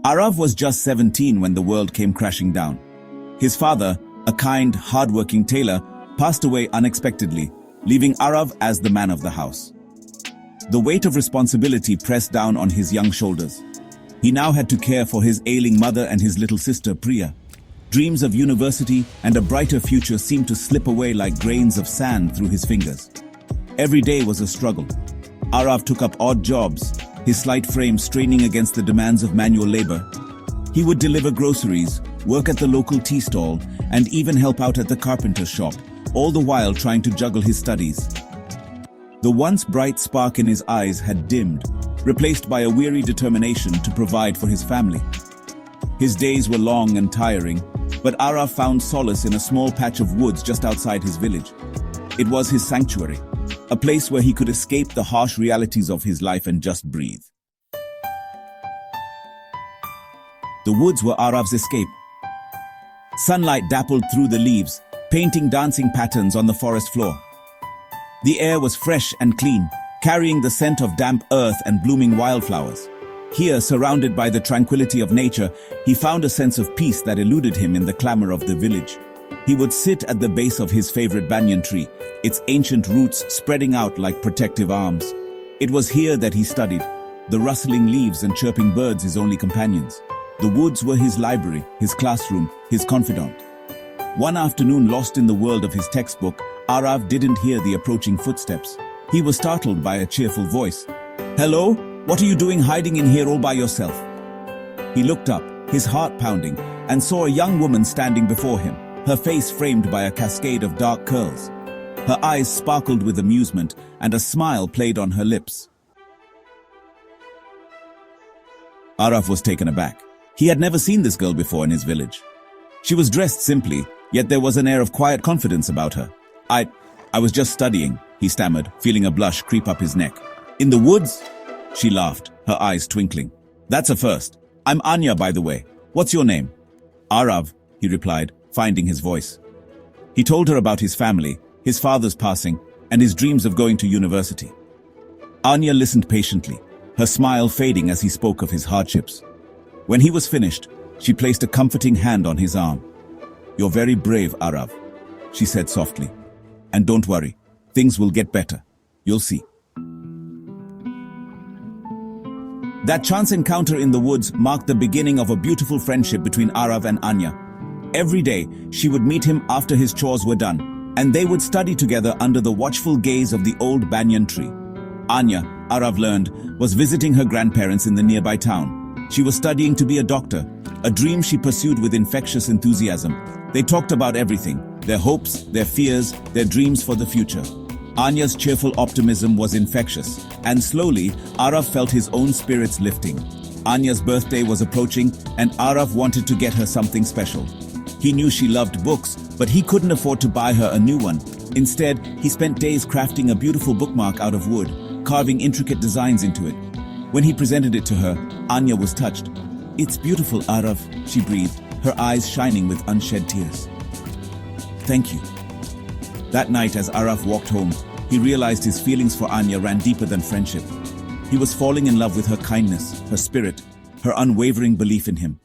Arav was just 17 when the world came crashing down. His father, a kind, hard-working tailor, passed away unexpectedly, leaving Arav as the man of the house. The weight of responsibility pressed down on his young shoulders. He now had to care for his ailing mother and his little sister, Priya. Dreams of university and a brighter future seemed to slip away like grains of sand through his fingers. Every day was a struggle. Arav took up odd jobs, his slight frame straining against the demands of manual labor. He would deliver groceries, work at the local tea stall, and even help out at the carpenter's shop, all the while trying to juggle his studies. The once bright spark in his eyes had dimmed, replaced by a weary determination to provide for his family. His days were long and tiring, but Arav found solace in a small patch of woods just outside his village. It was his sanctuary, a place where he could escape the harsh realities of his life and just breathe. The woods were Arav's escape. Sunlight dappled through the leaves, painting dancing patterns on the forest floor. The air was fresh and clean, carrying the scent of damp earth and blooming wildflowers. Here, surrounded by the tranquility of nature, he found a sense of peace that eluded him in the clamor of the village. He would sit at the base of his favorite banyan tree, its ancient roots spreading out like protective arms. It was here that he studied, the rustling leaves and chirping birds his only companions. The woods were his library, his classroom, his confidant. One afternoon, lost in the world of his textbook, Arav didn't hear the approaching footsteps. He was startled by a cheerful voice. "Hello? What are you doing hiding in here all by yourself?" He looked up, his heart pounding, and saw a young woman standing before him, her face framed by a cascade of dark curls. Her eyes sparkled with amusement, and a smile played on her lips. Arav was taken aback. He had never seen this girl before in his village. She was dressed simply, yet there was an air of quiet confidence about her. I was just studying," he stammered, feeling a blush creep up his neck. "In the woods?" She laughed, her eyes twinkling. "That's a first. I'm Anya, by the way. What's your name?" "Arav," he replied, finding his voice. He told her about his family, his father's passing, and his dreams of going to university. Anya listened patiently, her smile fading as he spoke of his hardships. When he was finished, she placed a comforting hand on his arm. "You're very brave, Arav," she said softly. "And don't worry, things will get better. You'll see." That chance encounter in the woods marked the beginning of a beautiful friendship between Arav and Anya. Every day, she would meet him after his chores were done, and they would study together under the watchful gaze of the old banyan tree. Anya, Arav learned, was visiting her grandparents in the nearby town. She was studying to be a doctor, a dream she pursued with infectious enthusiasm. They talked about everything, their hopes, their fears, their dreams for the future. Anya's cheerful optimism was infectious, and slowly, Arav felt his own spirits lifting. Anya's birthday was approaching, and Arav wanted to get her something special. He knew she loved books, but he couldn't afford to buy her a new one. Instead, he spent days crafting a beautiful bookmark out of wood, carving intricate designs into it. When he presented it to her, Anya was touched. "It's beautiful, Arav," she breathed, her eyes shining with unshed tears. "Thank you." That night, as Arav walked home, he realized his feelings for Anya ran deeper than friendship. He was falling in love with her kindness, her spirit, her unwavering belief in him.